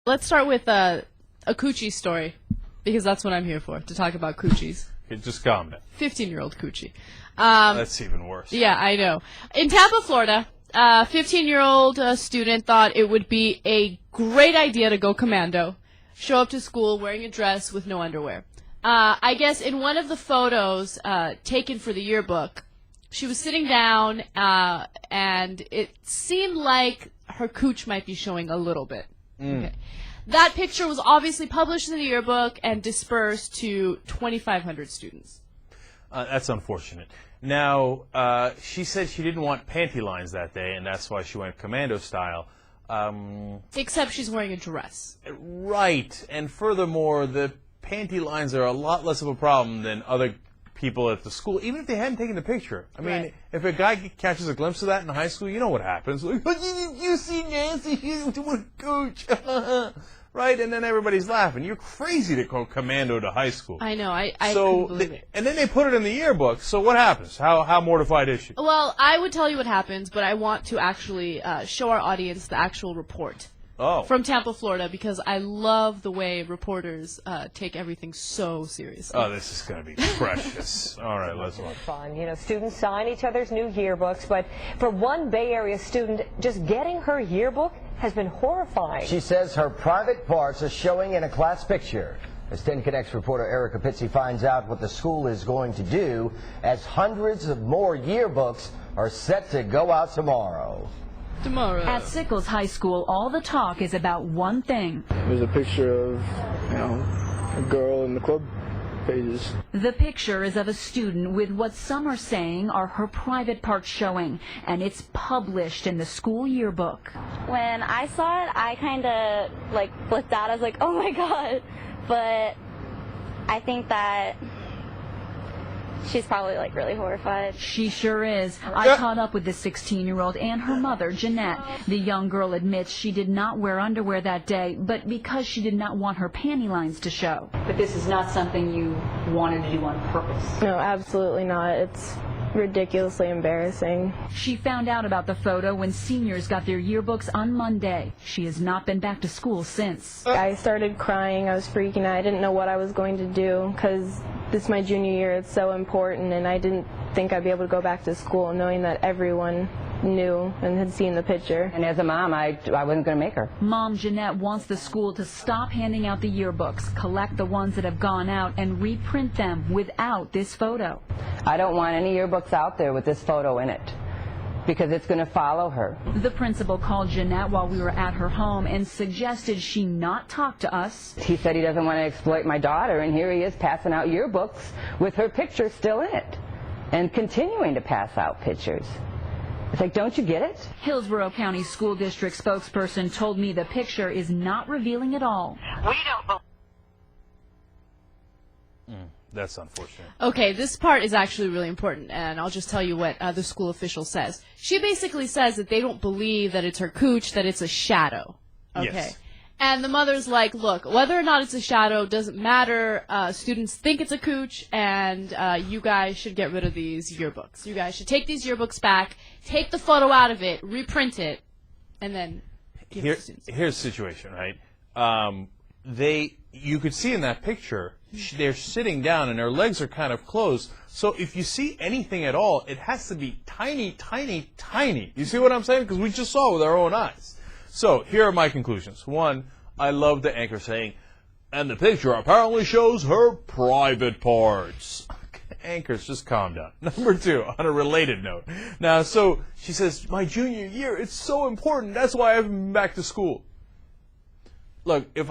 let's start with a coochie story, because that's what I'm here for, to talk about coochies. Okay, just calm down. 15-year-old coochie. That's even worse. Yeah, I know. In Tampa, Florida, a 15-year-old student thought it would be a great idea to go commando, show up to school wearing a dress with no underwear. I guess in one of the photos taken for the yearbook, she was sitting down, and it seemed like her cooch might be showing a little bit. Okay. That picture was obviously published in the yearbook and dispersed to 2,500 students. That's unfortunate. Now, she said she didn't want panty lines that day, and that's why she went commando style. Except she's wearing a dress. Right, and furthermore, the panty lines are a lot less of a problem than other people at the school, even if they hadn't taken the picture. I mean, Right. if a guy catches a glimpse of that in high school, you know what happens. Like, you see Nancy with Gooch. Right, and then everybody's laughing. You're crazy to go commando to high school. I know, I couldn't believe it. And then they put it in the yearbook, so what happens? How mortified is she? Well, I would tell you what happens, but I want to actually show our audience the actual report from Tampa, Florida, because I love the way reporters take everything so seriously. Oh, this is going to be precious. All right, let's watch. Fun. You know, students sign each other's new yearbooks, but for one Bay Area student, just getting her yearbook has been horrifying. She says her private parts are showing in a class picture. As 10 Connects reporter Erica Pizzi finds out what the school is going to do as hundreds of more yearbooks are set to go out tomorrow. At Sickles High School, all the talk is about one thing. There's a picture of, a girl in the club pages. The picture is of a student with what some are saying are her private parts showing, and it's published in the school yearbook. When I saw it, I kind of flipped out. I was like, oh my god. But I think that she's probably really horrified. She sure is. I caught up with the 16-year-old and her mother, Jeanette. The young girl admits she did not wear underwear that day, but because she did not want her panty lines to show. But this is not something you wanted to do on purpose. No, absolutely not. It's ridiculously embarrassing. She found out about the photo when seniors got their yearbooks on Monday. She has not been back to school since. I started crying. I was freaking out. I didn't know what I was going to do because this is my junior year. It's so important, and I didn't think I'd be able to go back to school knowing that everyone knew and had seen the picture. And as a mom, I wasn't going to make her. Mom Jeanette wants the school to stop handing out the yearbooks, collect the ones that have gone out, and reprint them without this photo. I don't want any yearbooks out there with this photo in it, because it's going to follow her. The principal called Jeanette while we were at her home and suggested she not talk to us. He said he doesn't want to exploit my daughter, and here he is passing out yearbooks with her picture still in it, and continuing to pass out pictures. It's like, don't you get it? Hillsborough County School District spokesperson told me the picture is not revealing at all. We don't That's unfortunate. Okay, this part is actually really important, and I'll just tell you what the school official says. She basically says that they don't believe that it's her cooch, that it's a shadow. Okay. Yes. And the mother's like, look, whether or not it's a shadow doesn't matter. Students think it's a cooch, and you guys should get rid of these yearbooks. You guys should take these yearbooks back, take the photo out of it, reprint it, and then give it to students. Here's the situation, right? You could see in that picture, they're sitting down and their legs are kind of closed. So if you see anything at all, it has to be tiny, tiny, tiny. You see what I'm saying? Because we just saw it with our own eyes. So here are my conclusions. One, I love the anchor saying, and the picture apparently shows her private parts. Anchors, just calm down. Number two, on a related note. Now, so she says, my junior year, it's so important. That's why I haven't been back to school. Look, this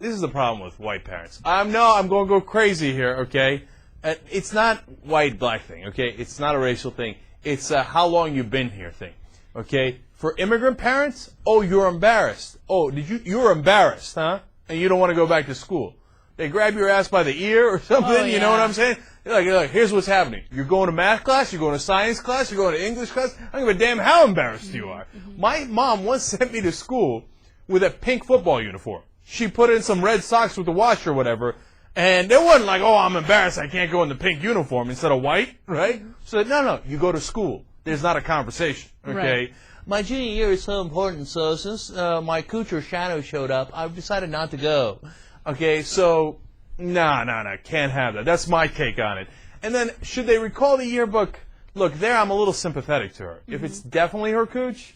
is the problem with white parents. I'm going to go crazy here, okay? It's not white-black thing, okay? It's not a racial thing. It's a how long you've been here thing, okay? For immigrant parents, oh, you're embarrassed. Oh, you're embarrassed, huh? And you don't want to go back to school. They grab your ass by the ear or something, Oh, yeah. You know what I'm saying? You're like, here's what's happening. You're going to math class, you're going to science class, you're going to English class. I don't give a damn how embarrassed you are. My mom once sent me to school with a pink football uniform. She put in some red socks with the wash or whatever, and it wasn't like, oh, I'm embarrassed, I can't go in the pink uniform instead of white, right? So no, you go to school. There's not a conversation, okay? my junior year is so important, so since my cooch or shadow showed up, I've decided not to go. Okay, so, no, can't have that. That's my take on it. And then, should they recall the yearbook? Look, there I'm a little sympathetic to her. If it's definitely her cooch,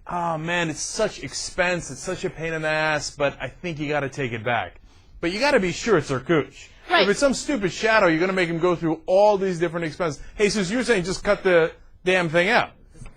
oh man, it's such expense, it's such a pain in the ass, but I think you gotta take it back. But you gotta be sure it's her cooch. Right. If it's some stupid shadow, you're gonna make him go through all these different expenses. Hey, Susan, you're saying just cut the damn thing out.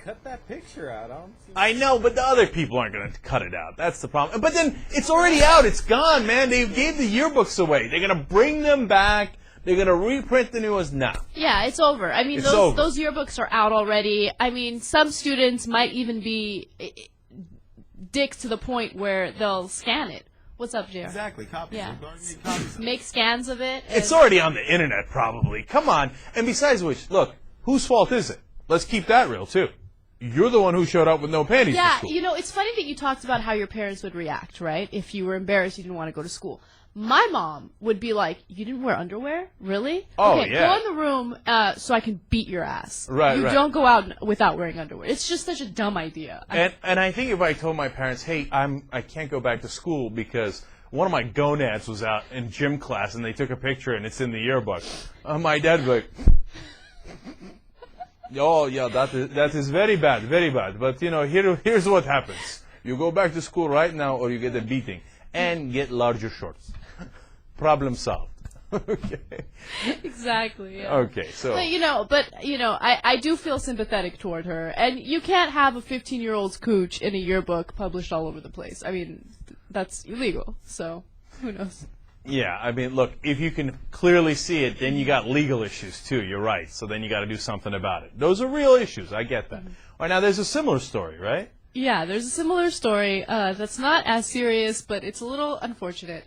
Cut that picture out. I know, but the other people aren't going to cut it out. That's the problem. But then it's already out. It's gone, man. They gave the yearbooks away. They're going to bring them back. They're going to reprint the new ones now. Yeah, it's over. I mean, It's over. those yearbooks are out already. I mean, some students might even be dicks to the point where they'll scan it. What's up, JR? Exactly. Copies. Yeah. They'll make copies of it. Make scans of it. It's already on the internet, probably. Come on. And besides which, look, whose fault is it? Let's keep that real, too. You're the one who showed up with no panties to Yeah, school. you know, it's funny that you talked about how your parents would react, right? If you were embarrassed, you didn't want to go to school. My mom would be like, "You didn't wear underwear? Really? Oh, okay, yeah. go in the room so I can beat your ass. Right, You right. don't go out without wearing underwear. It's just such a dumb idea." And I think if I told my parents, hey, I can't go back to school because one of my gonads was out in gym class and they took a picture and it's in the yearbook, my dad would be like, oh, yeah, that is very bad, very bad. But, you know, here's what happens. You go back to school right now or you get a beating and get larger shorts. Problem solved. Okay. Exactly. Yeah. Okay, so. I do feel sympathetic toward her. And you can't have a 15-year-old's cooch in a yearbook published all over the place. I mean, that's illegal. So, who knows? Yeah, I mean, look, if you can clearly see it, then you got legal issues, too. You're right. So then you got to do something about it. Those are real issues. I get that. All right, now there's a similar story, right? Yeah, there's a similar story that's not as serious, but it's a little unfortunate.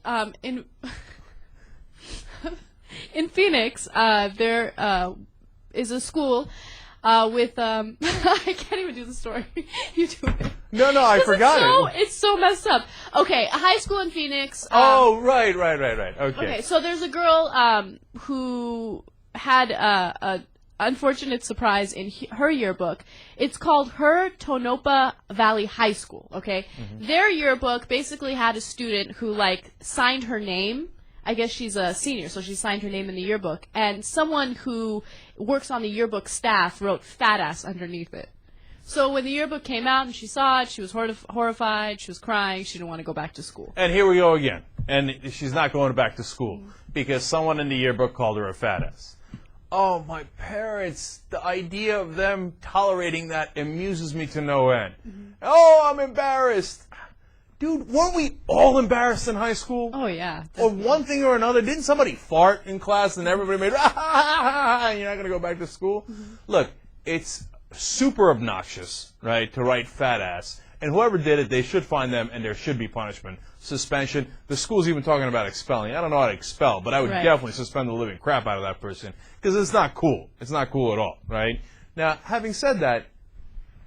In Phoenix, there is a school with I can't even do the story. You do it. No, I forgot it. It's so messed up. Okay, a high school in Phoenix. Right. Okay. Okay, so there's a girl who had a unfortunate surprise in her yearbook. It's called her Tonopah Valley High School. Okay, their yearbook basically had a student who signed her name. I guess she's a senior, so she signed her name in the yearbook. And someone who works on the yearbook staff wrote "fat ass" underneath it. So when the yearbook came out and she saw it, she was horrified, she was crying, she didn't want to go back to school. And here we go again. And she's not going back to school because someone in the yearbook called her a fat ass. Oh, my parents, the idea of them tolerating that amuses me to no end. Oh, I'm embarrassed. Dude, weren't we all embarrassed in high school? Oh, yeah. Or one thing or another. Didn't somebody fart in class and everybody made, and you're not going to go back to school? Look, it's super obnoxious, right, to write fat ass. And whoever did it, they should find them and there should be punishment. Suspension. The school's even talking about expelling. I don't know how to expel, but I would definitely suspend the living crap out of that person because it's not cool. It's not cool at all, right? Now, having said that,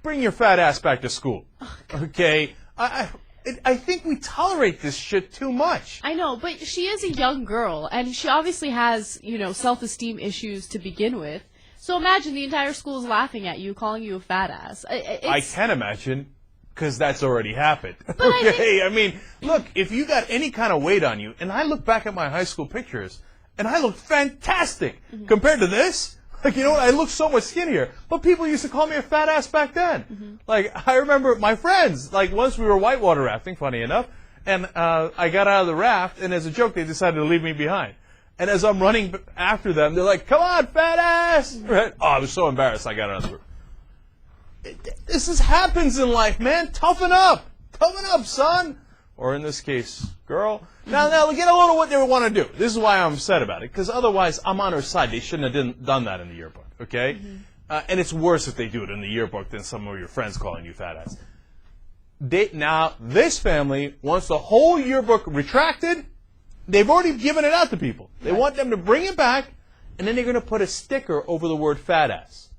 bring your fat ass back to school, okay? I think we tolerate this shit too much. I know, but she is a young girl, and she obviously has, self-esteem issues to begin with. So imagine the entire school is laughing at you, calling you a fat ass. I can imagine, because that's already happened. Okay, I mean, look, if you got any kind of weight on you, and I look back at my high school pictures, and I look fantastic compared to this. I look so much skinnier. But people used to call me a fat ass back then. I remember my friends, once we were whitewater rafting, funny enough, and I got out of the raft, and as a joke, they decided to leave me behind. And as I'm running after them, they're like, "Come on, fat ass!" Right? Oh, I was so embarrassed I got out of the room. This happens in life, man. Toughen up. Toughen up, son. Or in this case, girl. Now, get a load of what they want to do. This is why I'm upset about it, because otherwise I'm on her side. They shouldn't have done that in the yearbook, okay? And it's worse if they do it in the yearbook than some of your friends calling you fat ass. Now, this family wants the whole yearbook retracted. They've already given it out to people. They want them to bring it back, and then they're going to put a sticker over the word fat ass.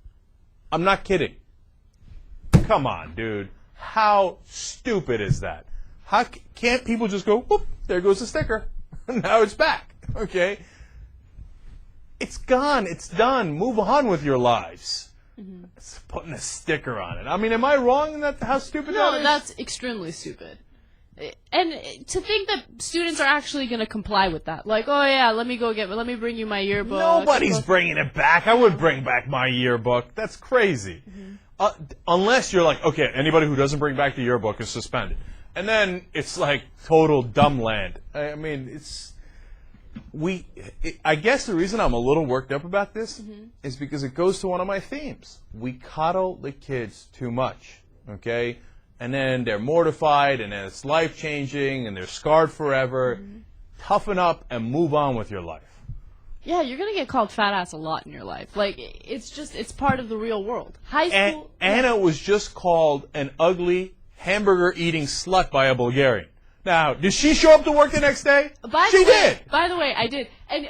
I'm not kidding. Come on, dude. How stupid is that? How can't people just go, whoop, there goes the sticker. Now it's back, okay? It's gone. It's done. Move on with your lives. It's putting a sticker on it. I mean, am I wrong in that? How stupid that No, is? that's extremely stupid. And to think that students are actually going to comply with that, like, oh yeah, let me bring you my yearbook. Nobody's bringing it back. I would bring back my yearbook. That's crazy. Unless you're like, okay, anybody who doesn't bring back the yearbook is suspended. And then it's like total dumb land. I mean, I guess the reason I'm a little worked up about this is because it goes to one of my themes. We coddle the kids too much, okay? And then they're mortified, and then it's life-changing, and they're scarred forever. Toughen up and move on with your life. Yeah, you're going to get called fat ass a lot in your life. Like, it's part of the real world. High school... Anna was just called an ugly, hamburger-eating slut by a Bulgarian. Now, did she show up to work the next day? She did! By the way, I did. And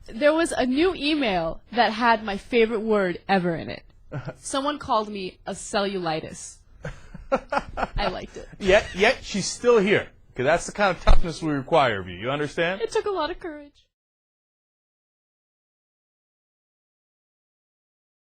there was a new email that had my favorite word ever in it. Someone called me a cellulitis. I liked it. Yet she's still here. Because that's the kind of toughness we require of you. You understand? It took a lot of courage.